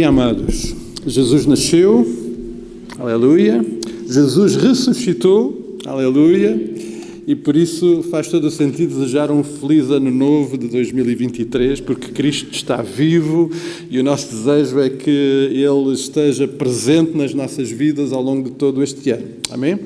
Amém, amados? Jesus nasceu, aleluia. Jesus ressuscitou, aleluia. E por isso faz todo o sentido desejar um feliz ano novo de 2023, porque Cristo está vivo e o nosso desejo é que Ele esteja presente nas nossas vidas ao longo de todo este ano. Amém?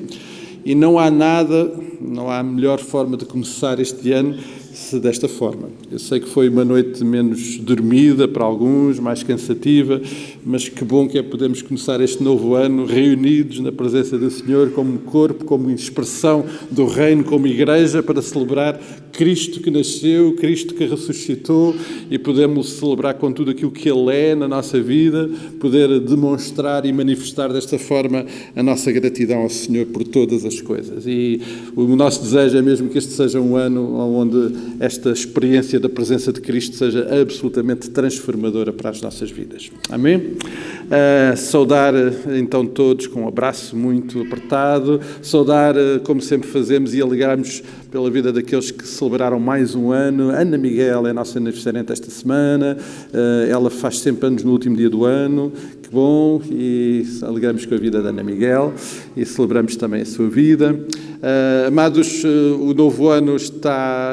E não há melhor forma de começar este ano se desta forma. Eu sei que foi uma noite menos dormida para alguns, mais cansativa, mas que bom que é podermos começar este novo ano reunidos na presença do Senhor como corpo, como expressão do reino, como igreja, para celebrar Cristo que nasceu, Cristo que ressuscitou e podemos celebrar com tudo aquilo que Ele é na nossa vida, poder demonstrar e manifestar desta forma a nossa gratidão ao Senhor por todas as coisas. E o nosso desejo é mesmo que este seja um ano onde esta experiência da presença de Cristo seja absolutamente transformadora para as nossas vidas. Amém? Saudar então todos com um abraço muito apertado, saudar como sempre fazemos e alegrarmos pela vida daqueles que celebraram mais um ano. Ana Miguel é a nossa aniversariante esta semana, ela faz sempre anos no último dia do ano, que bom, e alegramos com a vida da Ana Miguel e celebramos também a sua vida. Amados, o novo ano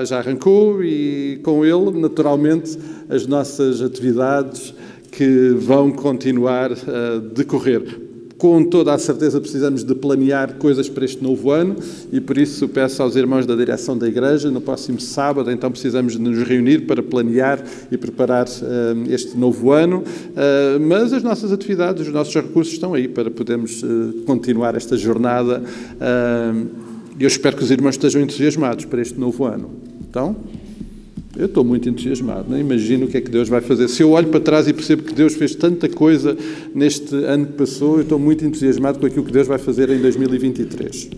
já arrancou e com ele, naturalmente, as nossas atividades que vão continuar a decorrer. Com toda a certeza precisamos de planear coisas para este novo ano e por isso peço aos irmãos da direção da igreja, no próximo sábado, então precisamos de nos reunir para planear e preparar este novo ano, mas as nossas atividades, os nossos recursos estão aí para podermos continuar esta jornada. Eu espero que os irmãos estejam entusiasmados para este novo ano. Então, eu estou muito entusiasmado, não imagino o que é que Deus vai fazer. Se eu olho para trás e percebo que Deus fez tanta coisa neste ano que passou, eu estou muito entusiasmado com aquilo que Deus vai fazer em 2023.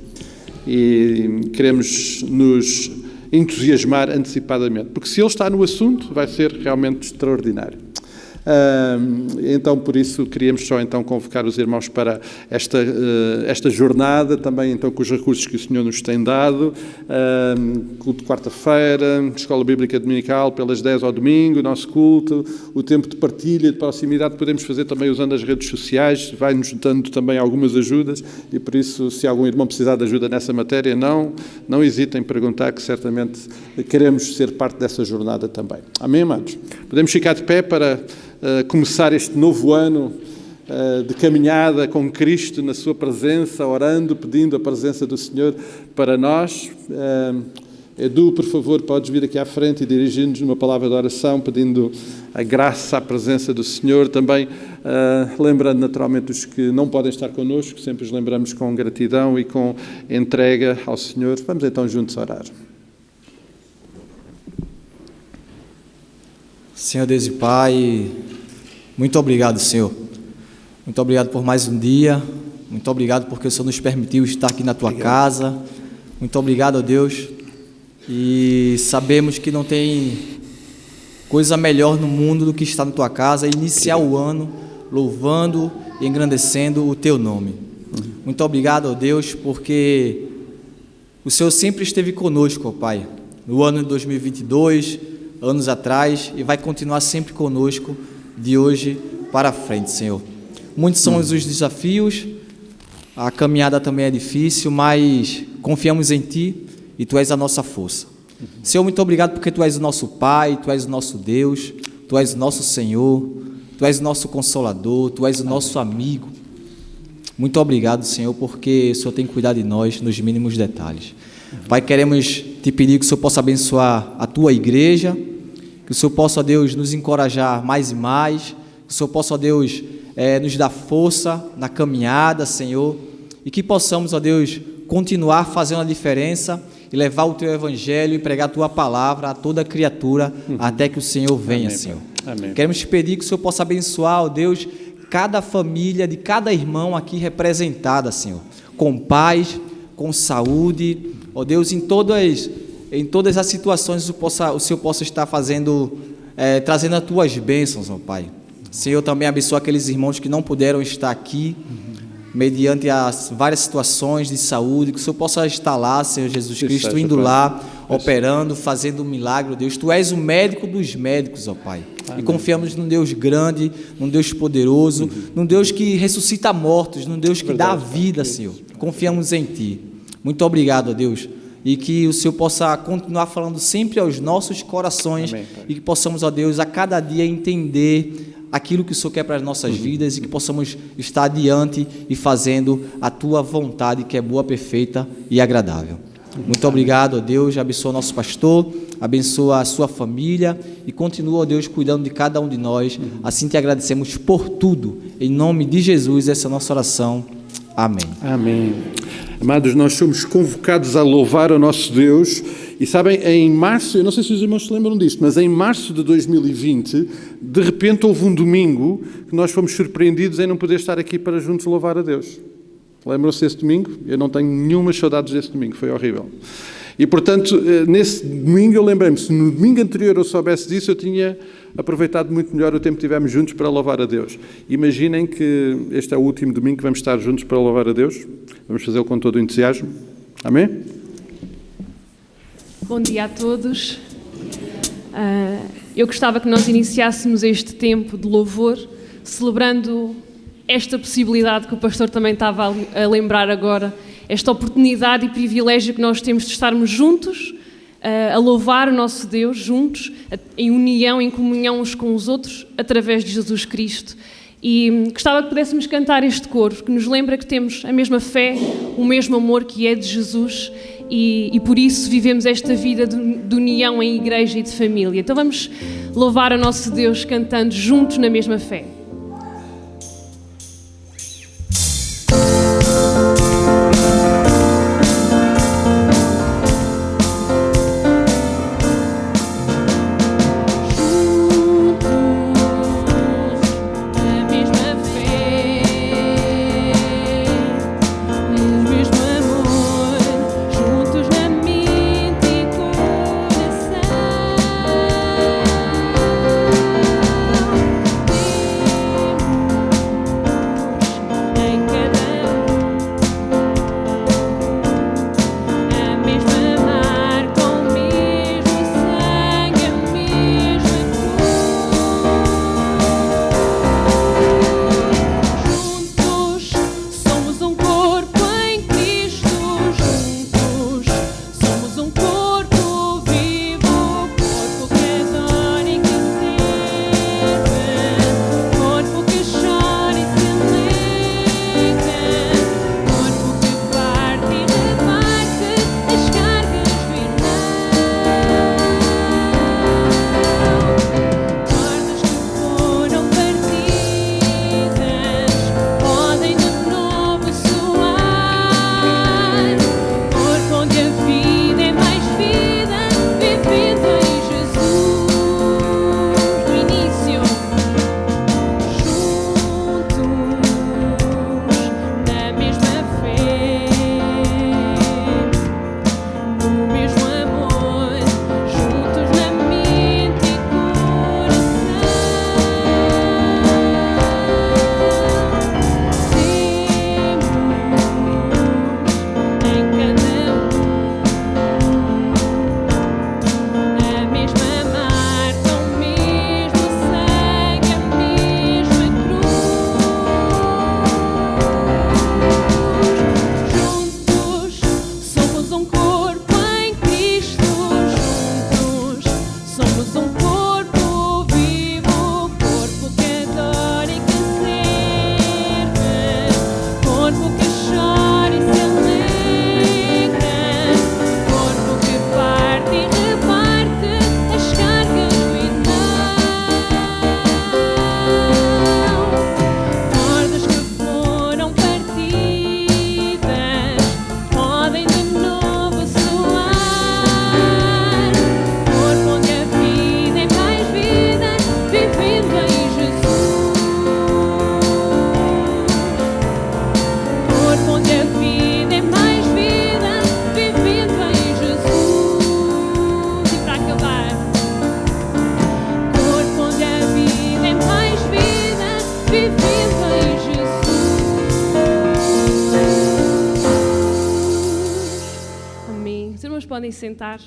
E queremos nos entusiasmar antecipadamente, porque se Ele está no assunto, vai ser realmente extraordinário. Então, por isso, queríamos só então convocar os irmãos para esta jornada, também então com os recursos que o Senhor nos tem dado, culto de quarta-feira, escola bíblica dominical pelas 10 ao domingo, o nosso culto, o tempo de partilha, de proximidade, podemos fazer também usando as redes sociais, vai-nos dando também algumas ajudas e por isso, se algum irmão precisar de ajuda nessa matéria, não hesitem em perguntar, que certamente queremos ser parte dessa jornada também. Amém, amados? Podemos ficar de pé para começar este novo ano de caminhada com Cristo na sua presença, orando, pedindo a presença do Senhor para nós. Edu, por favor, podes vir aqui à frente e dirigir-nos uma palavra de oração, pedindo a graça, a presença do Senhor. Também lembrando naturalmente os que não podem estar connosco, sempre os lembramos com gratidão e com entrega ao Senhor. Vamos então juntos orar. Senhor Deus e Pai, muito obrigado, Senhor. Muito obrigado por mais um dia. Muito obrigado porque o Senhor nos permitiu estar aqui na Tua casa. Muito obrigado, ó Deus. E sabemos que não tem coisa melhor no mundo do que estar na Tua casa e iniciar o ano louvando e engrandecendo o Teu nome. Muito obrigado, ó Deus, porque o Senhor sempre esteve conosco, ó Pai, no ano de 2022, anos atrás, e vai continuar sempre conosco de hoje para frente, Senhor. Muitos são os desafios, a caminhada também é difícil, mas confiamos em Ti e Tu és a nossa força. Senhor, muito obrigado porque Tu és o nosso Pai, Tu és o nosso Deus, Tu és o nosso Senhor, Tu és o nosso Consolador, Tu és o nosso amigo. Muito obrigado, Senhor, porque o Senhor tem cuidado de nós nos mínimos detalhes. Pai, queremos Te pedir que o Senhor possa abençoar a Tua igreja, que o Senhor possa, ó Deus, nos encorajar mais e mais, que o Senhor possa, ó Deus, nos dar força na caminhada, Senhor, e que possamos, ó Deus, continuar fazendo a diferença e levar o Teu Evangelho e pregar a Tua palavra a toda criatura, até que o Senhor venha, amém, Senhor. Amém. Queremos Te pedir que o Senhor possa abençoar, ó Deus, cada família de cada irmão aqui representada, Senhor, com paz, com saúde, ó Deus, em todas as situações o Senhor possa estar fazendo, trazendo as Tuas bênçãos, ó Pai. Senhor, também abençoa aqueles irmãos que não puderam estar aqui, mediante as várias situações de saúde, que o Senhor possa estar lá, Senhor Jesus Cristo, indo lá, operando, fazendo um milagre, ó Deus. Tu és o médico dos médicos, ó Pai. Amém. E confiamos num Deus grande, num Deus poderoso, num Deus que ressuscita mortos, num Deus que dá vida, Senhor. Confiamos em Ti. Muito obrigado, ó Deus. E que o Senhor possa continuar falando sempre aos nossos corações. Amém, e que possamos, ó Deus, a cada dia entender aquilo que o Senhor quer para as nossas vidas e que possamos estar adiante e fazendo a Tua vontade, que é boa, perfeita e agradável. Muito obrigado, ó Deus, abençoa o nosso pastor, abençoa a sua família e continua, ó Deus, cuidando de cada um de nós. Assim te agradecemos por tudo. Em nome de Jesus, essa é a nossa oração. Amém. Amém. Amados, nós somos convocados a louvar o nosso Deus e sabem, em março, eu não sei se os irmãos se lembram disto, mas em março de 2020, de repente houve um domingo que nós fomos surpreendidos em não poder estar aqui para juntos louvar a Deus. Lembram-se desse domingo? Eu não tenho nenhumas saudades desse domingo, foi horrível. E, portanto, nesse domingo eu lembrei-me, se no domingo anterior eu soubesse disso, eu tinha aproveitado muito melhor o tempo que tivemos juntos para louvar a Deus. Imaginem que este é o último domingo que vamos estar juntos para louvar a Deus. Vamos fazê-lo com todo o entusiasmo. Amém? Bom dia a todos. Eu gostava que nós iniciássemos este tempo de louvor, celebrando esta possibilidade que o pastor também estava a lembrar agora, esta oportunidade e privilégio que nós temos de estarmos juntos, a louvar o nosso Deus, juntos, em união, em comunhão uns com os outros, através de Jesus Cristo. E gostava que pudéssemos cantar este coro, que nos lembra que temos a mesma fé, o mesmo amor que é de Jesus, e por isso vivemos esta vida de união em igreja e de família. Então vamos louvar o nosso Deus cantando juntos na mesma fé. Deus irmãos podem sentar.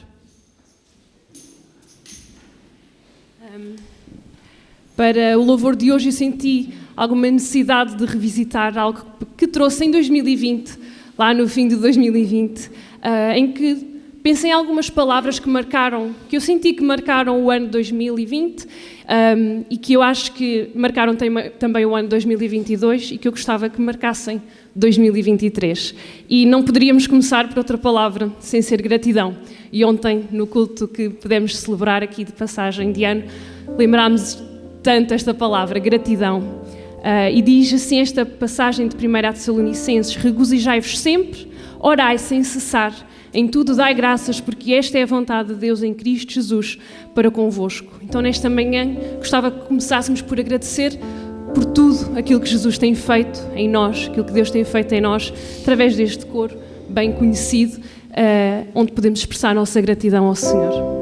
Para o louvor de hoje eu senti alguma necessidade de revisitar algo que trouxe em 2020, lá no fim de 2020, em que pensei em algumas palavras que eu senti que marcaram o ano 2020 e que eu acho que marcaram também o ano 2022 e que eu gostava que marcassem 2023. E não poderíamos começar por outra palavra sem ser gratidão. E ontem, no culto que pudemos celebrar aqui de passagem de ano, lembrámos tanto esta palavra, gratidão. E diz assim esta passagem de 1 Tessalonicenses: regozijai-vos sempre, orai sem cessar, em tudo dai graças, porque esta é a vontade de Deus em Cristo Jesus para convosco. Então nesta manhã gostava que começássemos por agradecer por tudo aquilo que Jesus tem feito em nós, aquilo que Deus tem feito em nós, através deste coro bem conhecido, onde podemos expressar a nossa gratidão ao Senhor.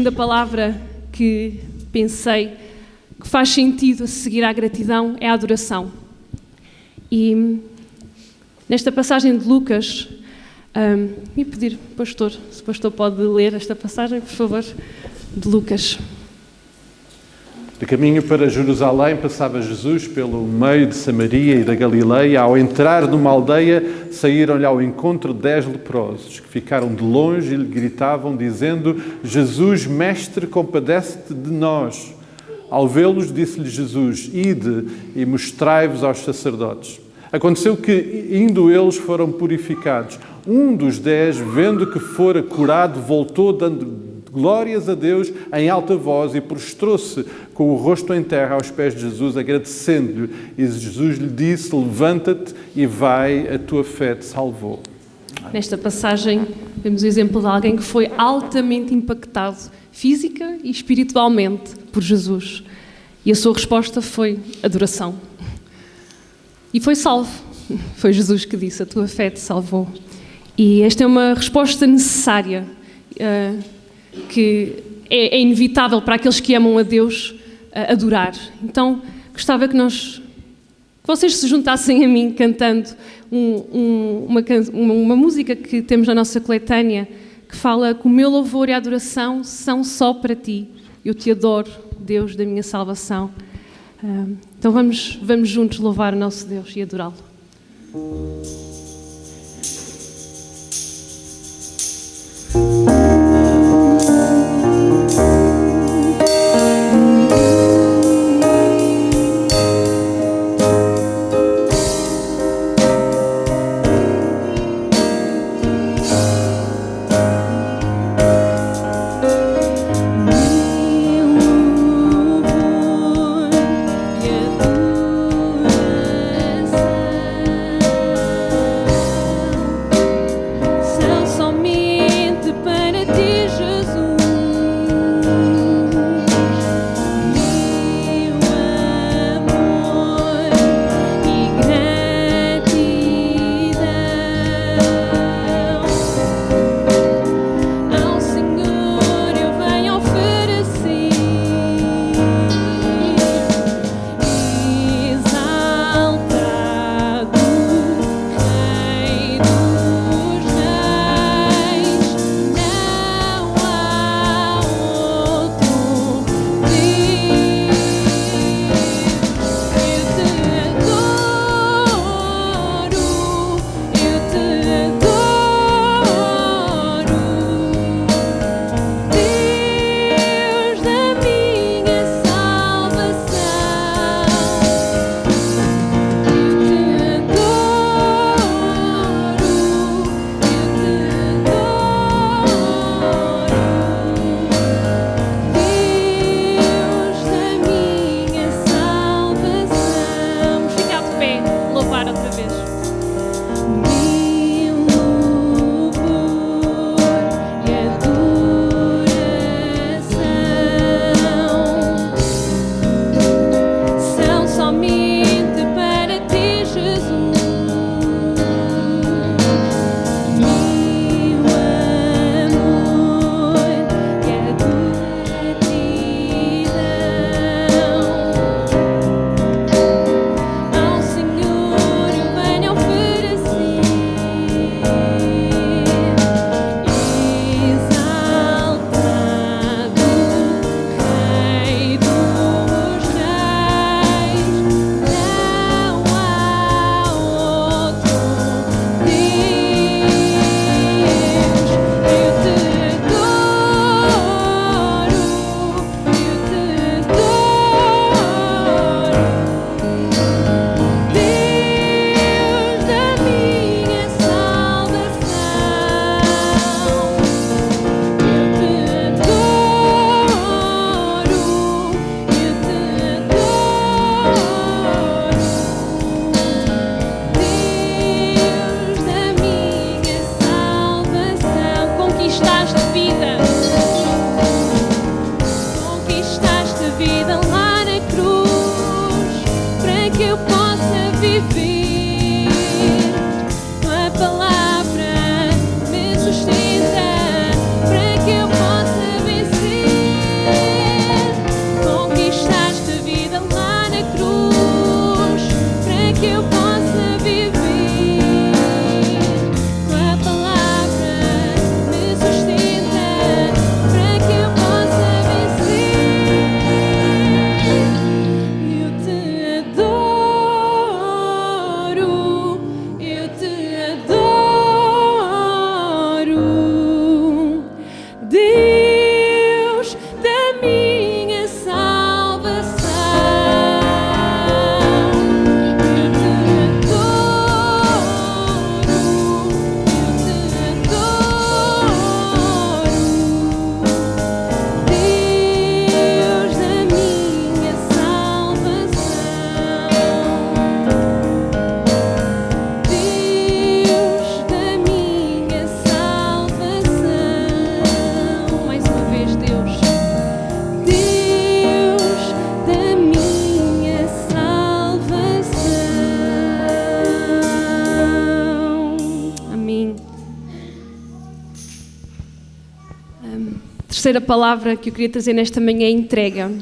segunda palavra que pensei que faz sentido a seguir à gratidão é a adoração. E nesta passagem de Lucas, e pedir, pastor, se o pastor pode ler esta passagem, por favor, de Lucas. De caminho para Jerusalém, passava Jesus pelo meio de Samaria e da Galileia. Ao entrar numa aldeia, saíram-lhe ao encontro 10 leprosos, que ficaram de longe e lhe gritavam, dizendo: Jesus, mestre, compadece-te de nós. Ao vê-los, disse-lhe Jesus: ide e mostrai-vos aos sacerdotes. Aconteceu que, indo eles, foram purificados. Um dos 10, vendo que fora curado, voltou dando glórias a Deus em alta voz e prostrou-se com o rosto em terra aos pés de Jesus, agradecendo-lhe. E Jesus lhe disse: levanta-te e vai, a tua fé te salvou. Nesta passagem vemos o exemplo de alguém que foi altamente impactado física e espiritualmente por Jesus. E a sua resposta foi adoração. E foi salvo. Foi Jesus que disse: a tua fé te salvou. E esta é uma resposta necessária, que é inevitável para aqueles que amam a Deus adorar. Então, gostava que vocês se juntassem a mim cantando uma música que temos na nossa coletânea, que fala que o meu louvor e a adoração são só para Ti. Eu Te adoro, Deus da minha salvação. Então vamos juntos louvar o nosso Deus e adorá-lo. Terceira palavra que eu queria trazer nesta manhã é entrega.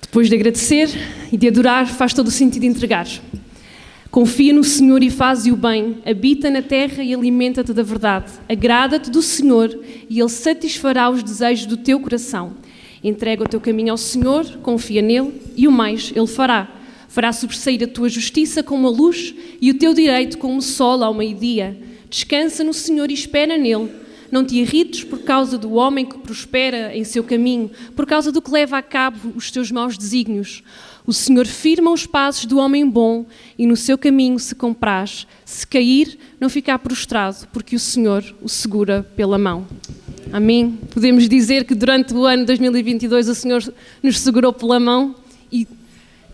Depois de agradecer e de adorar, faz todo o sentido entregar. Confia no Senhor e faze o bem, habita na terra e alimenta-te da verdade. Agrada-te do Senhor e Ele satisfará os desejos do teu coração. Entrega o teu caminho ao Senhor, confia nele e o mais Ele fará. Fará sobressair a tua justiça como a luz e o teu direito como o sol ao meio-dia. Descansa no Senhor e espera nele. Não te irrites por causa do homem que prospera em seu caminho, por causa do que leva a cabo os teus maus desígnios. O Senhor firma os passos do homem bom e no seu caminho se compraz. Se cair, não ficar prostrado, porque o Senhor o segura pela mão. Amém? Podemos dizer que durante o ano 2022 o Senhor nos segurou pela mão e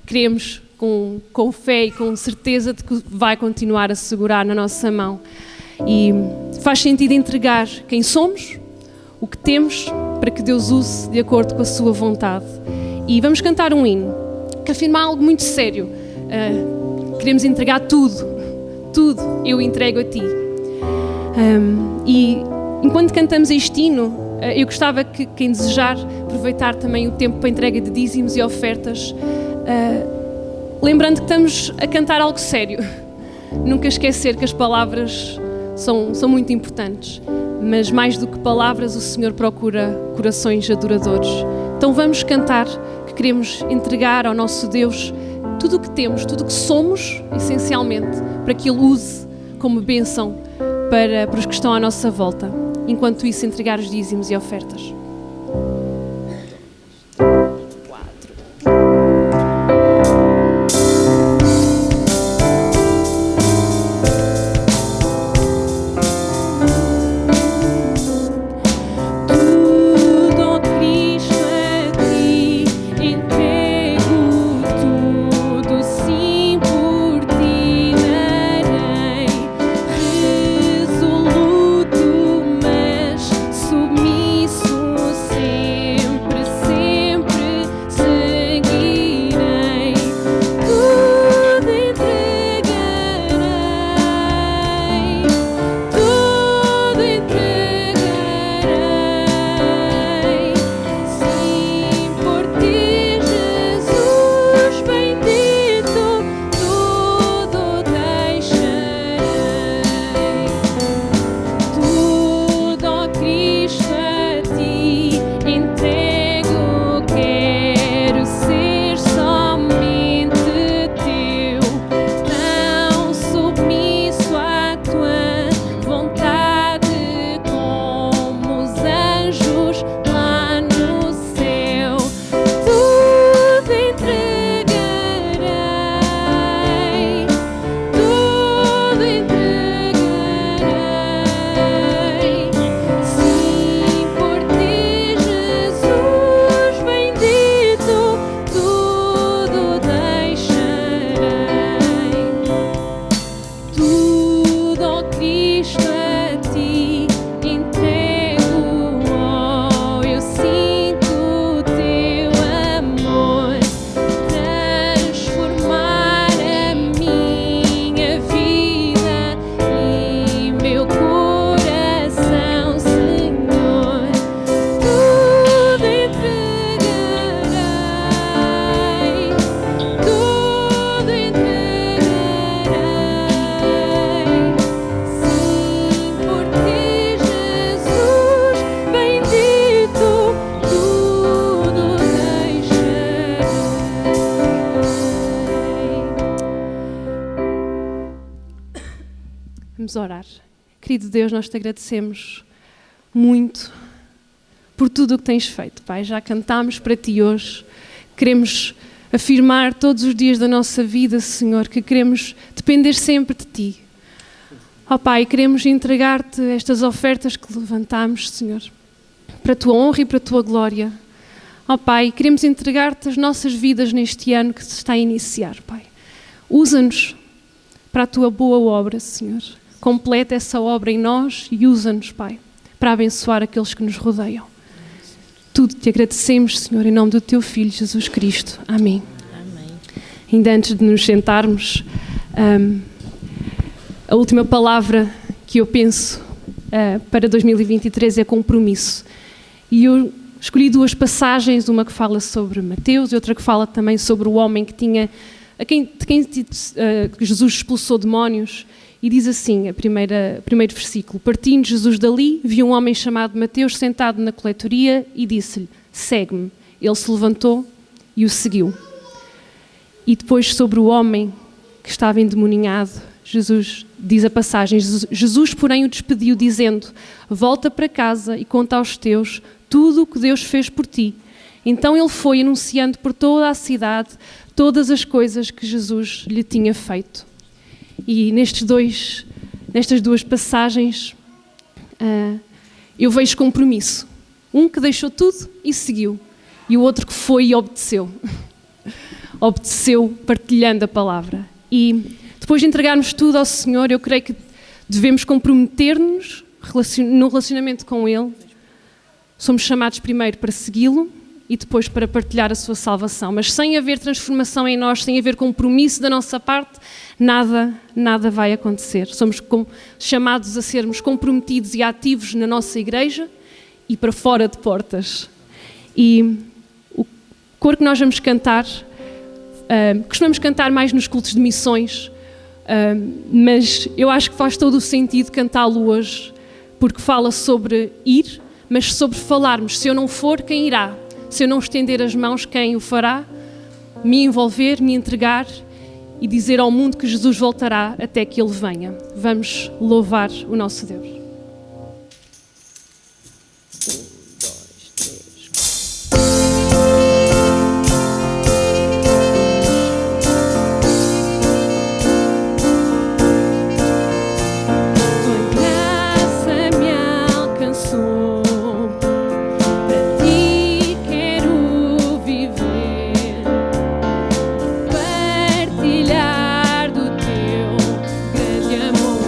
queremos com fé e com certeza de que vai continuar a segurar na nossa mão. E faz sentido entregar quem somos, o que temos, para que Deus use de acordo com a sua vontade. E vamos cantar um hino que afirma algo muito sério. Queremos entregar tudo eu entrego a ti. E enquanto cantamos este hino, eu gostava que quem desejar aproveitar também o tempo para a entrega de dízimos e ofertas, lembrando que estamos a cantar algo sério. Nunca esquecer que as palavras são muito importantes, mas mais do que palavras, o Senhor procura corações adoradores. Então vamos cantar, que queremos entregar ao nosso Deus tudo o que temos, tudo o que somos, essencialmente, para que Ele use como bênção para os que estão à nossa volta. Enquanto isso, entregar os dízimos e ofertas. Vamos orar. Querido Deus, nós te agradecemos muito por tudo o que tens feito, Pai. Já cantámos para ti hoje. Queremos afirmar todos os dias da nossa vida, Senhor, que queremos depender sempre de ti. Ó Pai, queremos entregar-te estas ofertas que levantamos, Senhor, para a tua honra e para a tua glória. Ó Pai, queremos entregar-te as nossas vidas neste ano que se está a iniciar, Pai. Usa-nos para a tua boa obra, Senhor. Completa essa obra em nós e usa-nos, Pai, para abençoar aqueles que nos rodeiam. Tudo te agradecemos, Senhor, em nome do teu Filho, Jesus Cristo. Amém. Amém. Ainda antes de nos sentarmos, a última palavra que eu penso para 2023 é compromisso. E eu escolhi duas passagens, uma que fala sobre Mateus e outra que fala também sobre o homem que tinha que Jesus expulsou demónios, e diz assim, o primeiro versículo: partindo Jesus dali, viu um homem chamado Mateus sentado na coletoria e disse-lhe: segue-me. Ele se levantou e o seguiu. E depois, sobre o homem que estava endemoninhado, Jesus diz a passagem: Jesus, porém, o despediu, dizendo: volta para casa e conta aos teus tudo o que Deus fez por ti. Então ele foi anunciando por toda a cidade todas as coisas que Jesus lhe tinha feito. E nestas duas passagens eu vejo compromisso. Um que deixou tudo e seguiu, e o outro que foi e obedeceu. Obedeceu partilhando a palavra. E depois de entregarmos tudo ao Senhor, eu creio que devemos comprometer-nos no relacionamento com Ele. Somos chamados primeiro para segui-lo e depois para partilhar a sua salvação. Mas sem haver transformação em nós, sem haver compromisso da nossa parte, nada vai acontecer. Somos chamados a sermos comprometidos e ativos na nossa igreja e para fora de portas. E o coro que nós vamos cantar, costumamos cantar mais nos cultos de missões, mas eu acho que faz todo o sentido cantá-lo hoje, porque fala sobre ir, mas sobre falarmos. Se eu não for, quem irá? Se eu não estender as mãos, quem o fará? Me envolver, me entregar e dizer ao mundo que Jesus voltará até que Ele venha. Vamos louvar o nosso Deus. Partilhar do teu grande amor.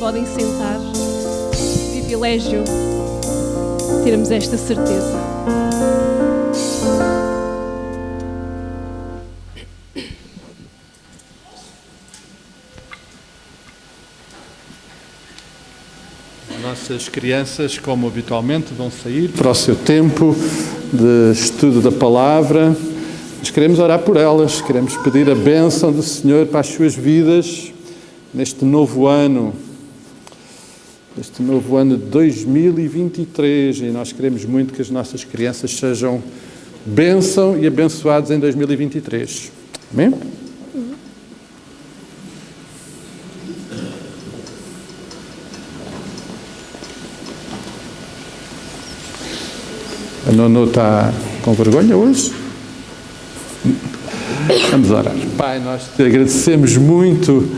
podem sentar. Privilégio termos esta certeza. Nossas crianças, como habitualmente, vão sair para o seu tempo de estudo da palavra. Nós queremos orar por elas, queremos pedir a bênção do Senhor para as suas vidas neste novo ano de 2023, e nós queremos muito que as nossas crianças sejam bênção e abençoados em 2023. Amém? A Nono está com vergonha hoje? Vamos orar. Pai, nós te agradecemos muito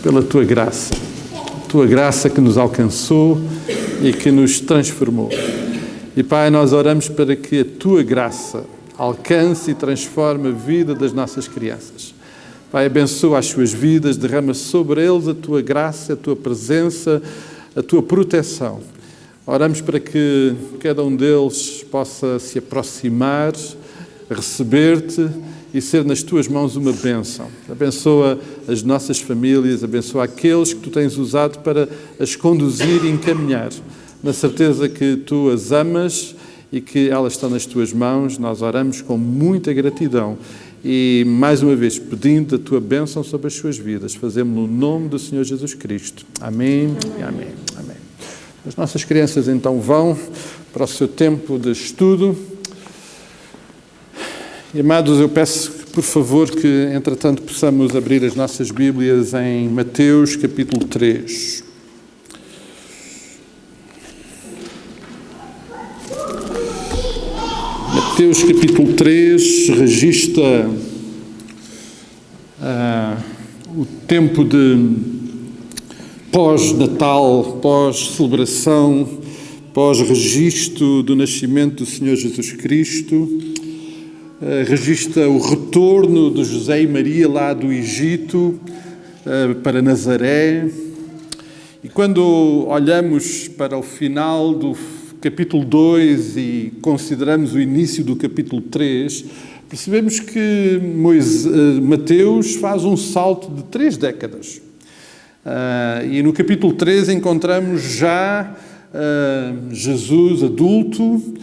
pela tua graça que nos alcançou e que nos transformou. E Pai, nós oramos para que a tua graça alcance e transforme a vida das nossas crianças. Pai, abençoa as suas vidas, derrama sobre eles a tua graça, a tua presença, a tua proteção. Oramos para que cada um deles possa se aproximar, receber-te e ser nas tuas mãos uma bênção. Abençoa as nossas famílias, abençoa aqueles que tu tens usado para as conduzir e encaminhar, na certeza que tu as amas e que elas estão nas tuas mãos. Nós oramos com muita gratidão e, mais uma vez, pedindo a tua bênção sobre as suas vidas. Fazemos no nome do Senhor Jesus Cristo. Amém e amém. Amém. As nossas crianças então vão para o seu tempo de estudo. E, amados, eu peço, por favor, que, entretanto, possamos abrir as nossas Bíblias em Mateus, capítulo 3. Mateus, capítulo 3, registra o tempo de pós-Natal, pós-celebração, pós-registro do nascimento do Senhor Jesus Cristo. Registra o retorno de José e Maria lá do Egito para Nazaré. E quando olhamos para o final do capítulo 2 e consideramos o início do capítulo 3, percebemos que Mateus faz um salto de 3 décadas. E no capítulo 3 encontramos já Jesus adulto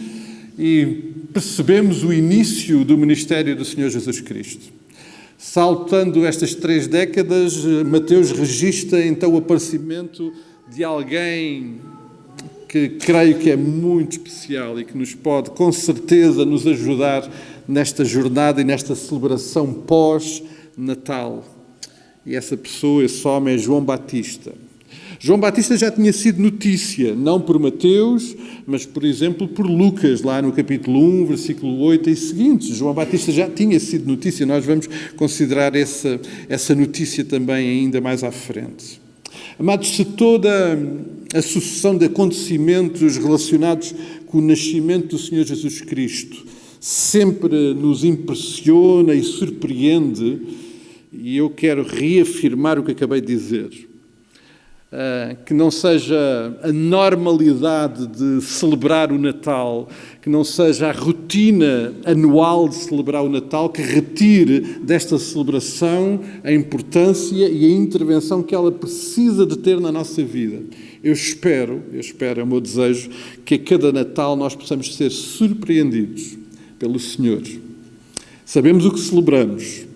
e percebemos o início do ministério do Senhor Jesus Cristo. Saltando estas 3 décadas, Mateus registra então o aparecimento de alguém que creio que é muito especial e que nos pode, com certeza, nos ajudar nesta jornada e nesta celebração pós-Natal. E essa pessoa, esse homem, é João Batista. João Batista já tinha sido notícia, não por Mateus, mas, por exemplo, por Lucas, lá no capítulo 1, versículo 8 e seguintes. João Batista já tinha sido notícia, nós vamos considerar essa notícia também ainda mais à frente. Amados, se toda a sucessão de acontecimentos relacionados com o nascimento do Senhor Jesus Cristo sempre nos impressiona e surpreende, e eu quero reafirmar o que acabei de dizer, que não seja a normalidade de celebrar o Natal, que não seja a rotina anual de celebrar o Natal, que retire desta celebração a importância e a intervenção que ela precisa de ter na nossa vida. Eu espero, é o meu desejo, que a cada Natal nós possamos ser surpreendidos pelo Senhor. Sabemos o que celebramos,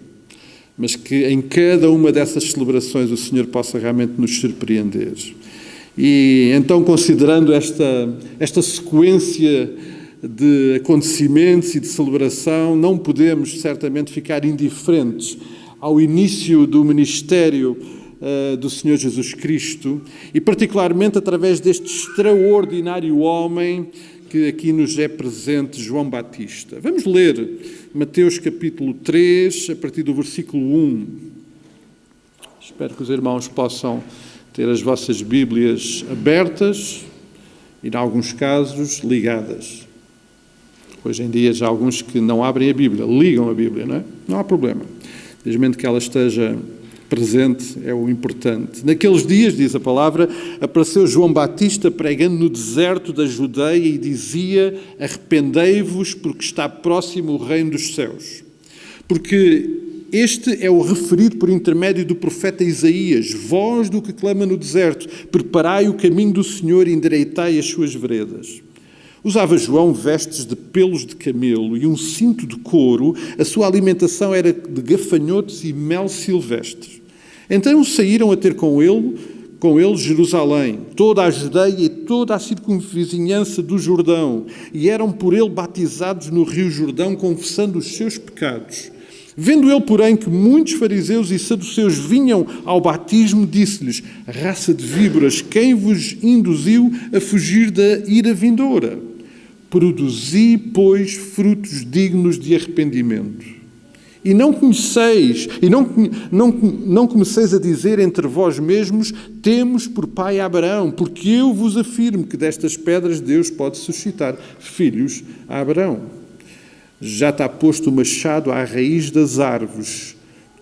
mas que em cada uma dessas celebrações o Senhor possa realmente nos surpreender. E então, considerando esta sequência de acontecimentos e de celebração, não podemos certamente ficar indiferentes ao início do ministério do Senhor Jesus Cristo e particularmente através deste extraordinário homem que aqui nos é presente, João Batista. Vamos ler Mateus capítulo 3, a partir do versículo 1. Espero que os irmãos possam ter as vossas Bíblias abertas e, em alguns casos, ligadas. Hoje em dia já há alguns que não abrem a Bíblia, ligam a Bíblia, não é? Não há problema, desde que ela esteja presente é o importante. Naqueles dias, diz a palavra, apareceu João Batista pregando no deserto da Judeia e dizia: arrependei-vos porque está próximo o reino dos céus. Porque este é o referido por intermédio do profeta Isaías: voz do que clama no deserto, preparai o caminho do Senhor e endireitai as suas veredas. Usava João vestes de pelos de camelo e um cinto de couro. A sua alimentação era de gafanhotos e mel silvestre. Então saíram a ter com ele Jerusalém, toda a Judeia e toda a circunvizinhança do Jordão, e eram por ele batizados no rio Jordão, confessando os seus pecados. Vendo ele, porém, que muitos fariseus e saduceus vinham ao batismo, disse-lhes: raça de víboras, quem vos induziu a fugir da ira vindoura? Produzi, pois, frutos dignos de arrependimento. E não comeceis a dizer entre vós mesmos: temos por pai Abraão, porque eu vos afirmo que destas pedras Deus pode suscitar filhos a Abraão. Já está posto o machado à raiz das árvores.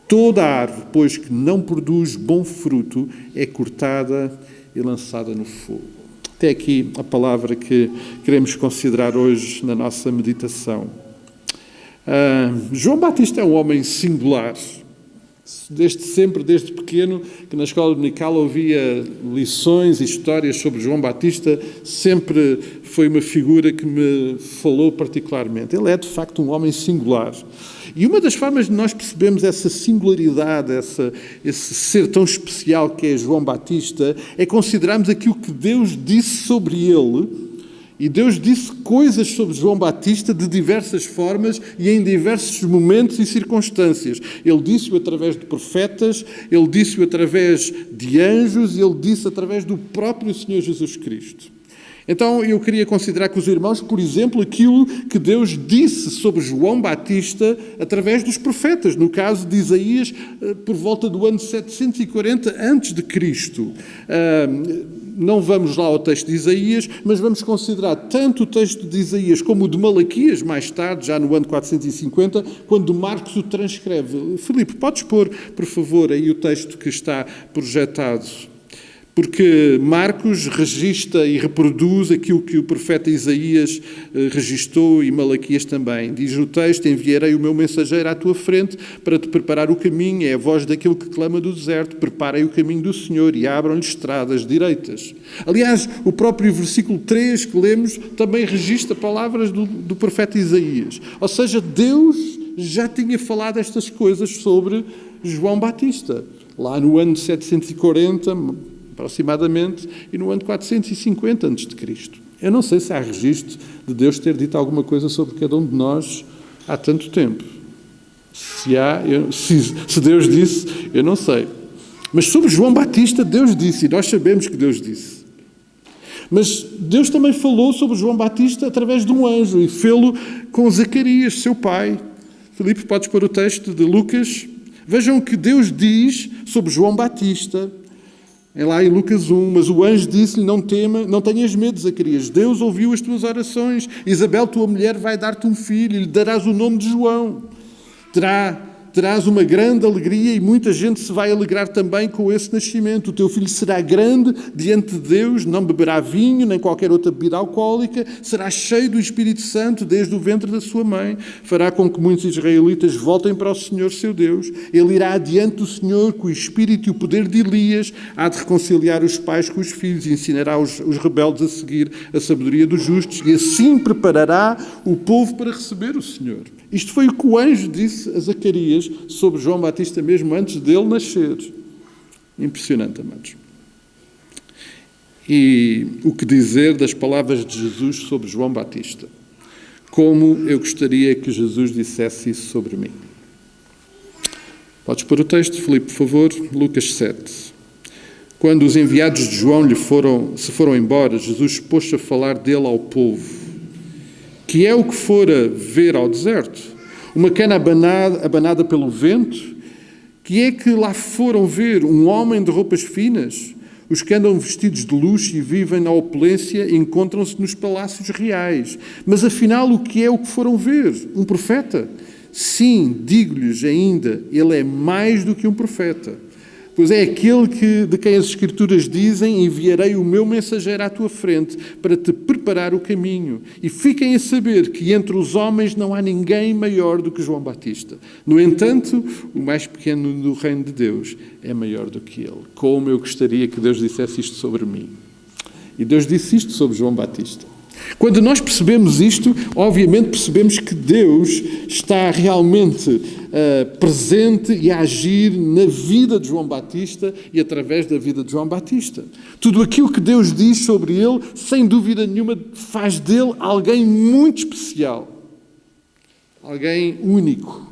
Toda a árvore, pois, que não produz bom fruto, é cortada e lançada no fogo. Até aqui a palavra que queremos considerar hoje na nossa meditação. João Batista é um homem singular. Desde pequeno, que na escola dominical ouvia lições e histórias sobre João Batista, sempre foi uma figura que me falou particularmente. Ele é, de facto, um homem singular. E uma das formas de nós percebermos essa singularidade, esse ser tão especial que é João Batista, é considerarmos aquilo que Deus disse sobre ele. E Deus disse coisas sobre João Batista de diversas formas e em diversos momentos e circunstâncias. Ele disse-o através de profetas, ele disse-o através de anjos, ele disse através do próprio Senhor Jesus Cristo. Então eu queria considerar com os irmãos, por exemplo, aquilo que Deus disse sobre João Batista através dos profetas, no caso de Isaías, por volta do ano 740 a.C. Não vamos lá ao texto de Isaías, mas vamos considerar tanto o texto de Isaías como o de Malaquias, mais tarde, já no ano 450, quando Marcos o transcreve. Filipe, podes pôr, por favor, aí o texto que está projetado? Porque Marcos registra e reproduz aquilo que o profeta Isaías registou e Malaquias também. Diz o texto: enviarei o meu mensageiro à tua frente para te preparar o caminho. É a voz daquele que clama do deserto: preparem o caminho do Senhor e abram-lhe estradas direitas. Aliás, o próprio versículo 3 que lemos também registra palavras do profeta Isaías. Ou seja, Deus já tinha falado estas coisas sobre João Batista, lá no ano 740, aproximadamente, e no ano 450 a.C. Eu não sei se há registro de Deus ter dito alguma coisa sobre cada um de nós há tanto tempo. Se Deus disse, eu não sei. Mas sobre João Batista, Deus disse, e nós sabemos que Deus disse. Mas Deus também falou sobre João Batista através de um anjo, e fê-lo com Zacarias, seu pai. Filipe, podes pôr o texto de Lucas? Vejam o que Deus diz sobre João Batista. É lá em Lucas 1, mas o anjo disse-lhe: não tenhas medo, Zacarias, Deus ouviu as tuas orações. Isabel, tua mulher, vai dar-te um filho e lhe darás o nome de João. Terás uma grande alegria e muita gente se vai alegrar também com esse nascimento. O teu filho será grande diante de Deus, não beberá vinho nem qualquer outra bebida alcoólica, será cheio do Espírito Santo desde o ventre da sua mãe. Fará com que muitos israelitas voltem para o Senhor seu Deus. Ele irá adiante do Senhor com o espírito e o poder de Elias, há de reconciliar os pais com os filhos e ensinará os rebeldes a seguir a sabedoria dos justos e assim preparará o povo para receber o Senhor. Isto foi o que o anjo disse a Zacarias sobre João Batista mesmo antes dele nascer. Impressionante, amados. E o que dizer das palavras de Jesus sobre João Batista? Como eu gostaria que Jesus dissesse isso sobre mim. Podes pôr o texto, Filipe, por favor, Lucas 7. Quando os enviados de João se foram embora, Jesus pôs-se a falar dele ao povo. Que é o que fora ver ao deserto? Uma cana abanada pelo vento? Que é que lá foram ver? Um homem de roupas finas? Os que andam vestidos de luxo e vivem na opulência encontram-se nos palácios reais. Mas afinal, o que foram ver? Um profeta? Sim, digo-lhes ainda, ele é mais do que um profeta. Pois é aquele de quem as Escrituras dizem: enviarei o meu mensageiro à tua frente para te preparar o caminho. E fiquem a saber que entre os homens não há ninguém maior do que João Batista. No entanto, o mais pequeno do reino de Deus é maior do que ele. Como eu gostaria que Deus dissesse isto sobre mim. E Deus disse isto sobre João Batista. Quando nós percebemos isto, obviamente percebemos que Deus está realmente presente e a agir na vida de João Batista e através da vida de João Batista. Tudo aquilo que Deus diz sobre ele, sem dúvida nenhuma, faz dele alguém muito especial. Alguém único.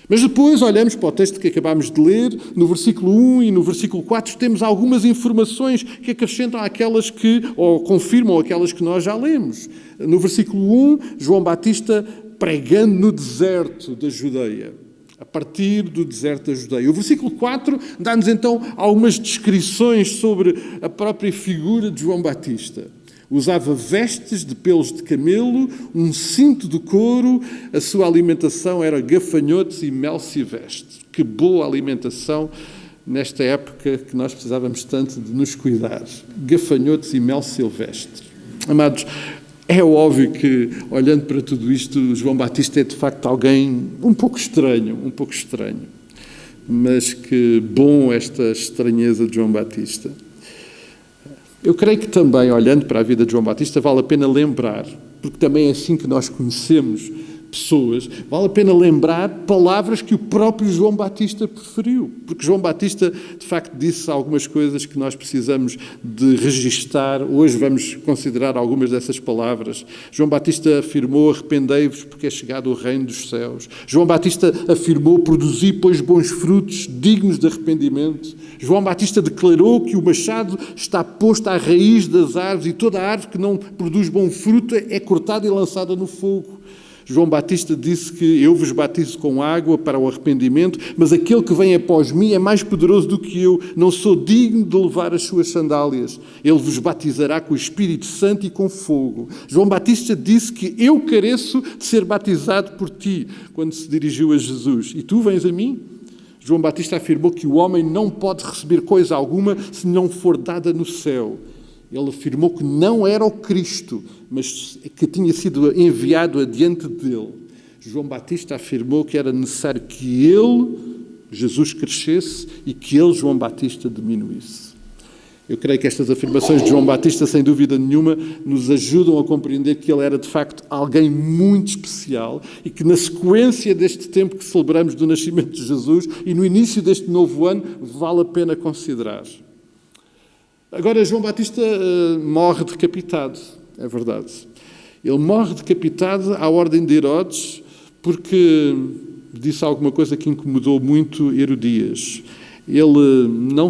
Mas depois olhamos para o texto que acabámos de ler, no versículo 1 e no versículo 4 temos algumas informações que acrescentam àquelas que, ou confirmam aquelas que nós já lemos. No versículo 1, João Batista pregando no deserto da Judeia, a partir do deserto da Judeia. O versículo 4 dá-nos então algumas descrições sobre a própria figura de João Batista. Usava vestes de pelos de camelo, um cinto de couro, a sua alimentação era gafanhotos e mel silvestre. Que boa alimentação nesta época que nós precisávamos tanto de nos cuidar. Gafanhotos e mel silvestre. Amados, é óbvio que, olhando para tudo isto, João Batista é de facto alguém um pouco estranho. Mas que bom esta estranheza de João Batista. Eu creio que também, olhando para a vida de João Batista, vale a pena lembrar, porque também é assim que nós conhecemos pessoas, vale a pena lembrar palavras que o próprio João Batista preferiu. Porque João Batista, de facto, disse algumas coisas que nós precisamos de registar. Hoje vamos considerar algumas dessas palavras. João Batista afirmou: arrependei-vos porque é chegado o reino dos céus. João Batista afirmou: produzi, pois, bons frutos dignos de arrependimento. João Batista declarou que o machado está posto à raiz das árvores e toda a árvore que não produz bom fruto é cortada e lançada no fogo. João Batista disse que eu vos batizo com água para o arrependimento, mas aquele que vem após mim é mais poderoso do que eu, não sou digno de levar as suas sandálias. Ele vos batizará com o Espírito Santo e com fogo. João Batista disse que eu careço de ser batizado por ti, quando se dirigiu a Jesus. E tu vens a mim? João Batista afirmou que o homem não pode receber coisa alguma se não for dada no céu. Ele afirmou que não era o Cristo, mas que tinha sido enviado adiante dele. João Batista afirmou que era necessário que ele, Jesus, crescesse e que ele, João Batista, diminuísse. Eu creio que estas afirmações de João Batista, sem dúvida nenhuma, nos ajudam a compreender que ele era, de facto, alguém muito especial e que, na sequência deste tempo que celebramos do nascimento de Jesus e no início deste novo ano, vale a pena considerar. Agora, João Batista morre decapitado, é verdade. Ele morre decapitado à ordem de Herodes porque disse alguma coisa que incomodou muito Herodias. Ele não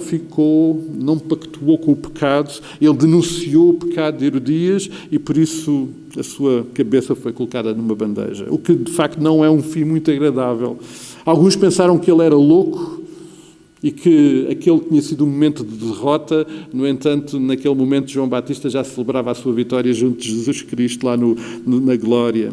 pactuou com o pecado, ele denunciou o pecado de Herodias e por isso a sua cabeça foi colocada numa bandeja. O que de facto não é um fim muito agradável. Alguns pensaram que ele era louco e que aquele tinha sido um momento de derrota. No entanto, naquele momento João Batista já celebrava a sua vitória junto de Jesus Cristo lá na glória.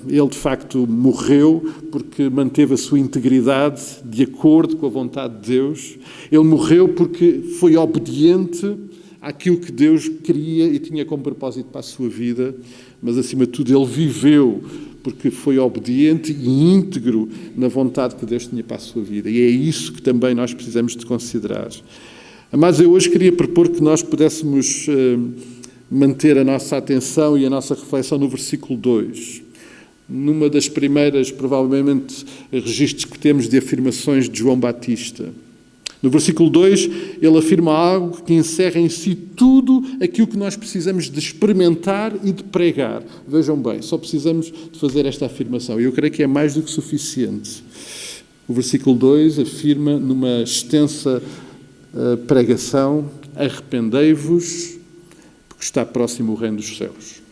Ele de facto morreu porque manteve a sua integridade de acordo com a vontade de Deus. Ele morreu porque foi obediente àquilo que Deus queria e tinha como propósito para a sua vida, mas acima de tudo ele viveu porque foi obediente e íntegro na vontade que Deus tinha para a sua vida. E é isso que também nós precisamos de considerar. Mas eu hoje queria propor que nós pudéssemos manter a nossa atenção e a nossa reflexão no versículo 2. Numa das primeiras, provavelmente, registros que temos de afirmações de João Batista. No versículo 2, ele afirma algo que encerra em si tudo aquilo que nós precisamos de experimentar e de pregar. Vejam bem, só precisamos de fazer esta afirmação. E eu creio que é mais do que suficiente. O versículo 2 afirma numa extensa pregação: arrependei-vos porque está próximo o reino dos céus.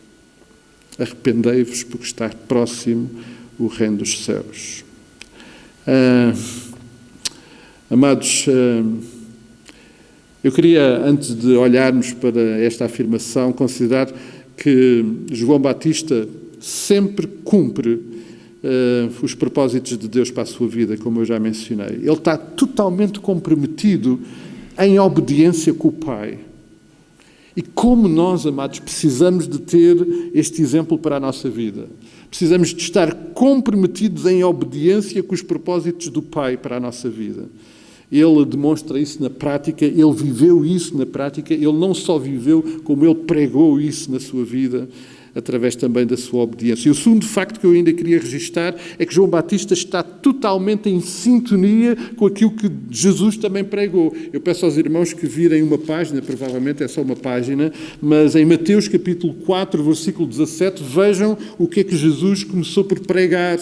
Arrependei-vos porque está próximo o reino dos céus. Amados, eu queria, antes de olharmos para esta afirmação, considerar que João Batista sempre cumpre os propósitos de Deus para a sua vida, como eu já mencionei. Ele está totalmente comprometido em obediência com o Pai. E como nós, amados, precisamos de ter este exemplo para a nossa vida. Precisamos de estar comprometidos em obediência com os propósitos do Pai para a nossa vida. Ele demonstra isso na prática, ele viveu isso na prática, ele não só viveu, como ele pregou isso na sua vida, através também da sua obediência. E o segundo facto que eu ainda queria registar é que João Batista está totalmente em sintonia com aquilo que Jesus também pregou. Eu peço aos irmãos que virem uma página, provavelmente é só uma página, mas em Mateus capítulo 4, versículo 17, vejam o que é que Jesus começou por pregar.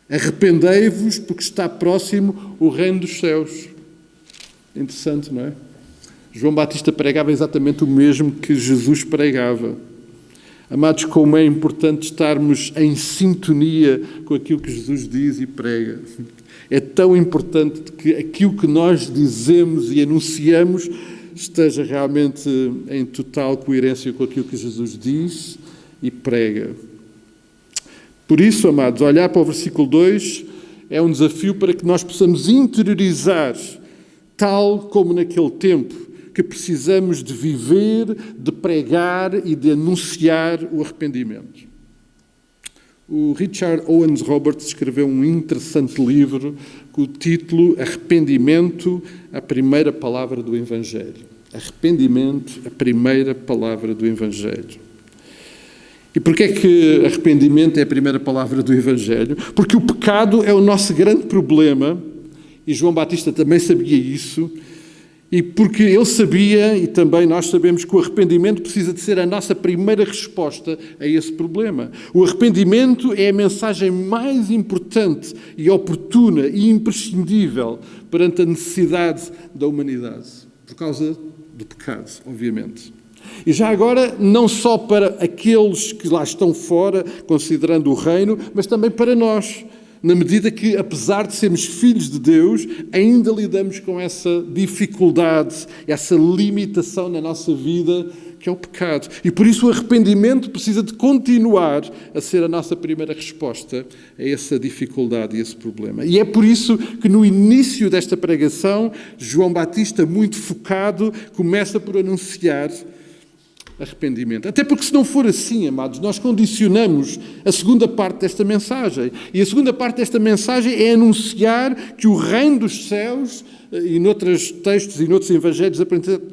Arrependei-vos porque está próximo o reino dos céus. Interessante, não é? João Batista pregava exatamente o mesmo que Jesus pregava. Amados, como é importante estarmos em sintonia com aquilo que Jesus diz e prega. É tão importante que aquilo que nós dizemos e anunciamos esteja realmente em total coerência com aquilo que Jesus diz e prega. Por isso, amados, olhar para o versículo 2 é um desafio para que nós possamos interiorizar, tal como naquele tempo, que precisamos de viver, de pregar e de anunciar o arrependimento. O Richard Owens Roberts escreveu um interessante livro com o título Arrependimento, a primeira palavra do Evangelho. Arrependimento, a primeira palavra do Evangelho. E porquê é que arrependimento é a primeira palavra do Evangelho? Porque o pecado é o nosso grande problema, e João Batista também sabia isso, e porque ele sabia, e também nós sabemos, que o arrependimento precisa de ser a nossa primeira resposta a esse problema. O arrependimento é a mensagem mais importante e oportuna e imprescindível perante a necessidade da humanidade, por causa do pecado, obviamente. E já agora, não só para aqueles que lá estão fora, considerando o reino, mas também para nós, na medida que, apesar de sermos filhos de Deus, ainda lidamos com essa dificuldade, essa limitação na nossa vida, que é o pecado. E por isso o arrependimento precisa de continuar a ser a nossa primeira resposta a essa dificuldade e esse problema. E é por isso que no início desta pregação, João Batista, muito focado, começa por anunciar arrependimento. Até porque se não for assim, amados, nós condicionamos a segunda parte desta mensagem. E a segunda parte desta mensagem é anunciar que o reino dos céus, e noutros textos e noutros evangelhos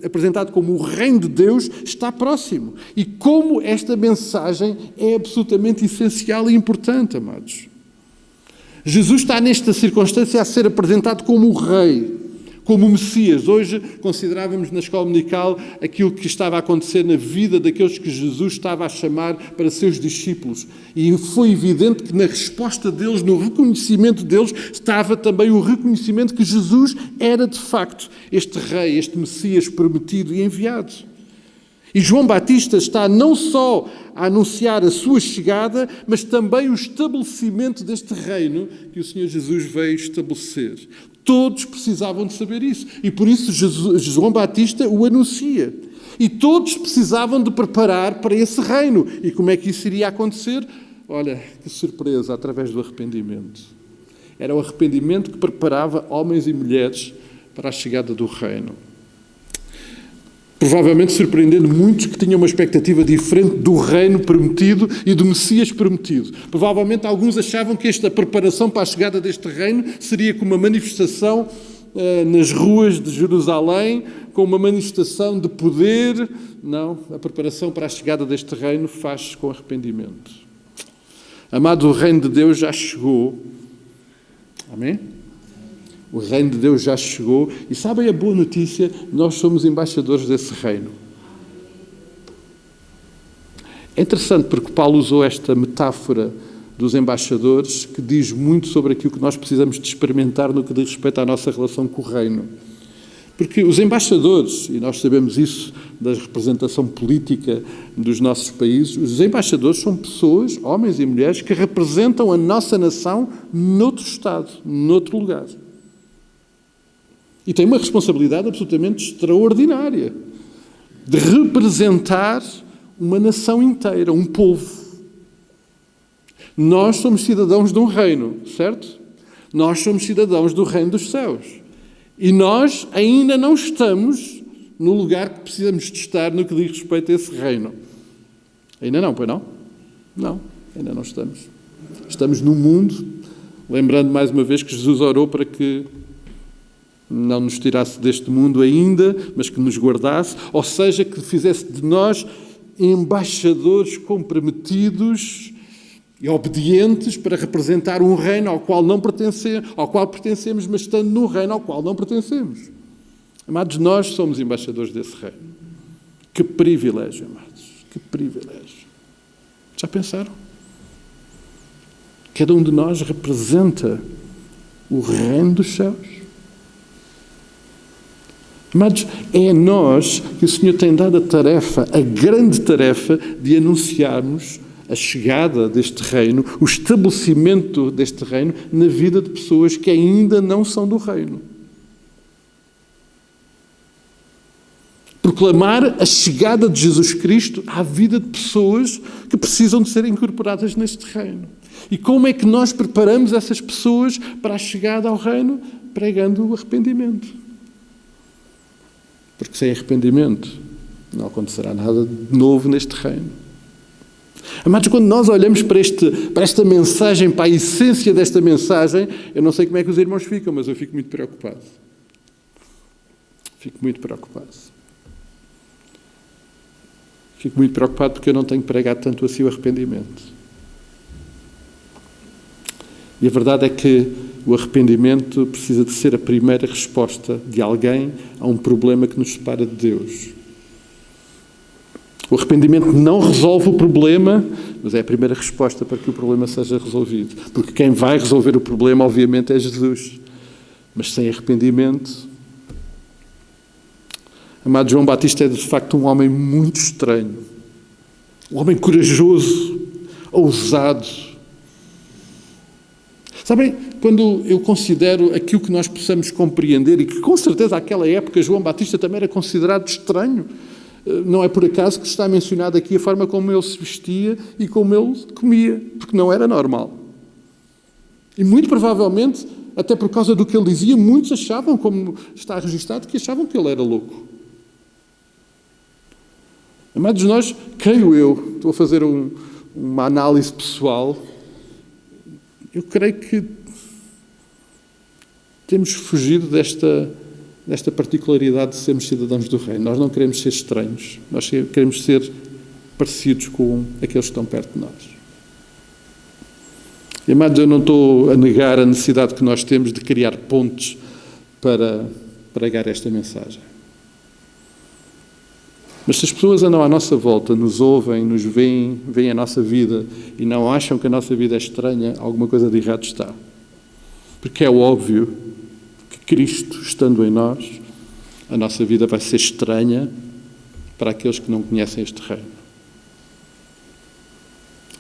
apresentado como o reino de Deus, está próximo. E como esta mensagem é absolutamente essencial e importante, amados. Jesus está nesta circunstância a ser apresentado como o rei, como o Messias. Hoje considerávamos na escola dominical aquilo que estava a acontecer na vida daqueles que Jesus estava a chamar para seus discípulos. E foi evidente que na resposta deles, no reconhecimento deles, estava também o reconhecimento que Jesus era de facto este rei, este Messias prometido e enviado. E João Batista está não só a anunciar a sua chegada, mas também o estabelecimento deste reino que o Senhor Jesus veio estabelecer. Todos precisavam de saber isso. E por isso João Batista o anuncia. E todos precisavam de preparar para esse reino. E como é que isso iria acontecer? Olha, que surpresa, através do arrependimento. Era o arrependimento que preparava homens e mulheres para a chegada do reino. Provavelmente surpreendendo muitos que tinham uma expectativa diferente do reino prometido e do Messias prometido. Provavelmente alguns achavam que esta preparação para a chegada deste reino seria como uma manifestação nas ruas de Jerusalém, com uma manifestação de poder. Não, a preparação para a chegada deste reino faz-se com arrependimento. Amado, o reino de Deus já chegou. Amém? O reino de Deus já chegou. E sabem a boa notícia? Nós somos embaixadores desse reino. É interessante porque Paulo usou esta metáfora dos embaixadores que diz muito sobre aquilo que nós precisamos de experimentar no que diz respeito à nossa relação com o reino. Porque os embaixadores, e nós sabemos isso da representação política dos nossos países, os embaixadores são pessoas, homens e mulheres, que representam a nossa nação noutro estado, noutro lugar. E tem uma responsabilidade absolutamente extraordinária de representar uma nação inteira, um povo. Nós somos cidadãos de um reino, certo? Nós somos cidadãos do reino dos céus. E nós ainda não estamos no lugar que precisamos de estar no que diz respeito a esse reino. Ainda não, pois não? Não, ainda não estamos. Estamos no mundo, lembrando mais uma vez que Jesus orou para que não nos tirasse deste mundo ainda, mas que nos guardasse, ou seja, que fizesse de nós embaixadores comprometidos e obedientes para representar um reino ao qual pertencemos, mas estando num reino ao qual não pertencemos. Amados, nós somos embaixadores desse reino. Que privilégio, amados, que privilégio. Já pensaram? Cada um de nós representa o reino dos céus. Amados, é a nós que o Senhor tem dado a tarefa, a grande tarefa de anunciarmos a chegada deste reino, o estabelecimento deste reino na vida de pessoas que ainda não são do reino. Proclamar a chegada de Jesus Cristo à vida de pessoas que precisam de ser incorporadas neste reino. E como é que nós preparamos essas pessoas para a chegada ao reino? Pregando o arrependimento. Porque sem arrependimento não acontecerá nada de novo neste reino. Amados, quando nós olhamos para esta mensagem, para a essência desta mensagem, eu não sei como é que os irmãos ficam, mas eu fico muito preocupado. Fico muito preocupado porque eu não tenho pregado tanto assim o arrependimento. E a verdade é que o arrependimento precisa de ser a primeira resposta de alguém a um problema que nos separa de Deus. O arrependimento não resolve o problema, mas é a primeira resposta para que o problema seja resolvido. Porque quem vai resolver o problema, obviamente, é Jesus. Mas sem arrependimento... Amado, João Batista é, de facto, um homem muito estranho. Um homem corajoso, ousado. Sabem, quando eu considero aquilo que nós possamos compreender, e que com certeza naquela época João Batista também era considerado estranho, não é por acaso que está mencionado aqui a forma como ele se vestia e como ele comia, porque não era normal. E muito provavelmente, até por causa do que ele dizia, muitos achavam, como está registado, que achavam que ele era louco. Amados, nós, creio eu, estou a fazer uma análise pessoal, eu creio que temos fugido desta particularidade de sermos cidadãos do reino. Nós não queremos ser estranhos, nós queremos ser parecidos com aqueles que estão perto de nós. E, amados, eu não estou a negar a necessidade que nós temos de criar pontes para pregar esta mensagem. Mas se as pessoas andam à nossa volta, nos ouvem, nos veem a nossa vida e não acham que a nossa vida é estranha, alguma coisa de errado está. Porque é óbvio que Cristo, estando em nós, a nossa vida vai ser estranha para aqueles que não conhecem este reino.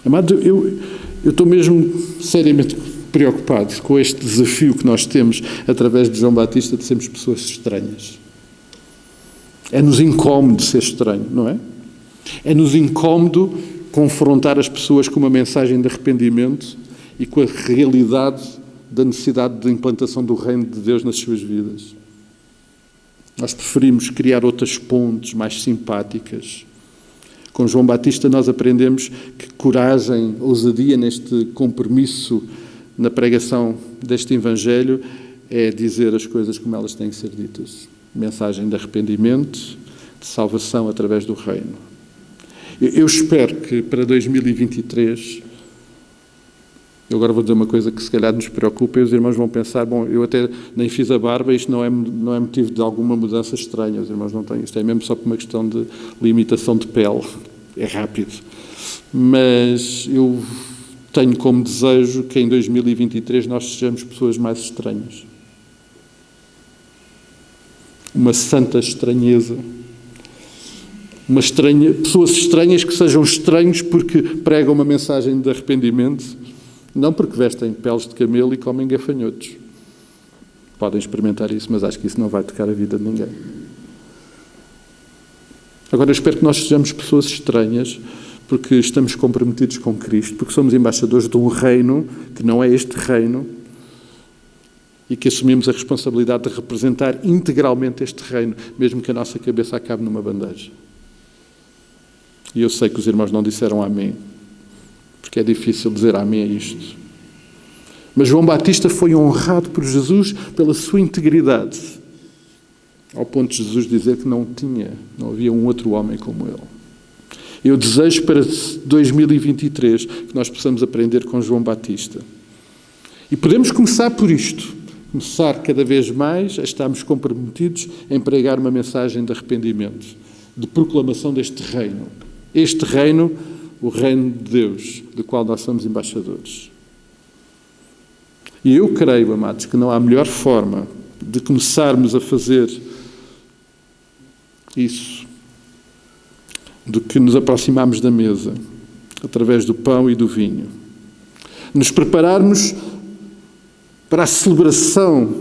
Amado, eu estou mesmo seriamente preocupado com este desafio que nós temos através de João Batista de sermos pessoas estranhas. É-nos incómodo ser estranho, não é? É-nos incómodo confrontar as pessoas com uma mensagem de arrependimento e com a realidade da necessidade de implantação do reino de Deus nas suas vidas. Nós preferimos criar outras pontes mais simpáticas. Com João Batista nós aprendemos que coragem, ousadia neste compromisso na pregação deste Evangelho é dizer as coisas como elas têm que ser ditas. Mensagem de arrependimento, de salvação através do reino. Eu espero que para 2023, eu agora vou dizer uma coisa que se calhar nos preocupa e os irmãos vão pensar, bom, eu até nem fiz a barba, isto não é motivo de alguma mudança estranha, os irmãos não têm, isto é mesmo só por uma questão de limitação de pele, é rápido. Mas eu tenho como desejo que em 2023 nós sejamos pessoas mais estranhas. Uma santa estranheza. Pessoas estranhas que sejam estranhos porque pregam uma mensagem de arrependimento, não porque vestem peles de camelo e comem gafanhotos. Podem experimentar isso, mas acho que isso não vai tocar a vida de ninguém. Agora, eu espero que nós sejamos pessoas estranhas porque estamos comprometidos com Cristo, porque somos embaixadores de um reino que não é este reino e que assumimos a responsabilidade de representar integralmente este reino, mesmo que a nossa cabeça acabe numa bandeja. E eu sei que os irmãos não disseram amém, porque é difícil dizer amém a isto. Mas João Batista foi honrado por Jesus pela sua integridade, ao ponto de Jesus dizer que não havia um outro homem como ele. Eu desejo para 2023 que nós possamos aprender com João Batista. E podemos começar por isto. Começar cada vez mais a estarmos comprometidos em pregar uma mensagem de arrependimento, de proclamação deste reino. Este reino, o reino de Deus, do qual nós somos embaixadores. E eu creio, amados, que não há melhor forma de começarmos a fazer isso do que nos aproximarmos da mesa, através do pão e do vinho. Nos prepararmos para a celebração,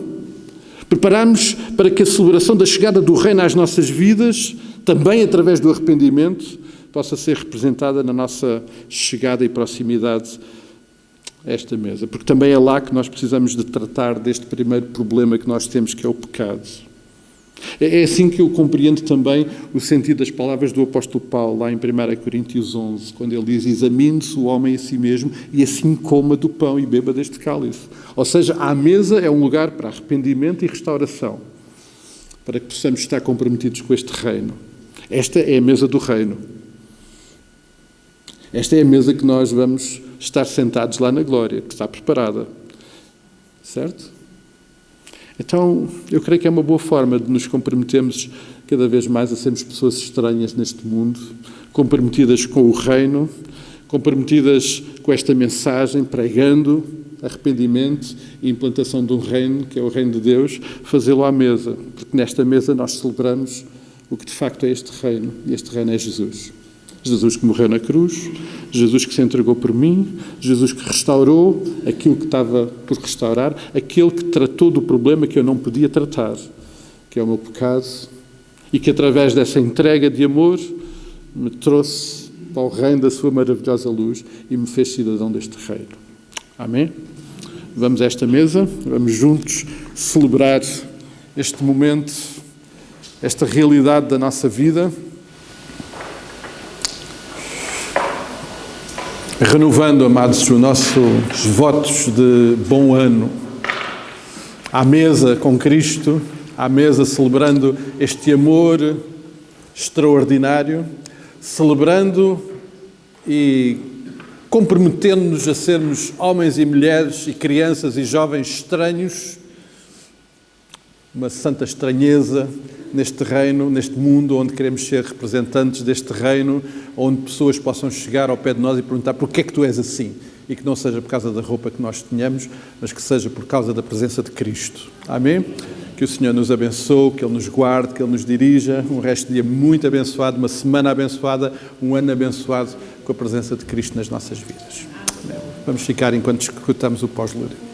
prepararmos para que a celebração da chegada do reino às nossas vidas, também através do arrependimento, possa ser representada na nossa chegada e proximidade a esta mesa. Porque também é lá que nós precisamos de tratar deste primeiro problema que nós temos, que é o pecado. É assim que eu compreendo também o sentido das palavras do apóstolo Paulo, lá em 1 Coríntios 11, quando ele diz: examine-se o homem a si mesmo e assim coma do pão e beba deste cálice. Ou seja, a mesa é um lugar para arrependimento e restauração, para que possamos estar comprometidos com este reino. Esta é a mesa do reino. Esta é a mesa que nós vamos estar sentados lá na glória, que está preparada. Certo? Então, eu creio que é uma boa forma de nos comprometermos cada vez mais a sermos pessoas estranhas neste mundo, comprometidas com o reino, comprometidas com esta mensagem, pregando arrependimento e implantação de um reino, que é o reino de Deus, fazê-lo à mesa, porque nesta mesa nós celebramos o que de facto é este reino, e este reino é Jesus. Jesus que morreu na cruz, Jesus que se entregou por mim, Jesus que restaurou aquilo que estava por restaurar, aquele que tratou do problema que eu não podia tratar, que é o meu pecado, e que através dessa entrega de amor me trouxe para o reino da sua maravilhosa luz e me fez cidadão deste reino. Amém? Vamos a esta mesa, vamos juntos celebrar este momento, esta realidade da nossa vida, renovando, amados, os nossos votos de bom ano, à mesa com Cristo, à mesa celebrando este amor extraordinário, celebrando e comprometendo-nos a sermos homens e mulheres e crianças e jovens estranhos, uma santa estranheza neste reino, neste mundo onde queremos ser representantes deste reino, onde pessoas possam chegar ao pé de nós e perguntar porquê é que tu és assim, e que não seja por causa da roupa que nós tenhamos, mas que seja por causa da presença de Cristo. Amém? Que o Senhor nos abençoe, que Ele nos guarde, que Ele nos dirija, um resto de dia muito abençoado, uma semana abençoada, um ano abençoado com a presença de Cristo nas nossas vidas. Amém. Vamos ficar enquanto escutamos o pós-lúdio.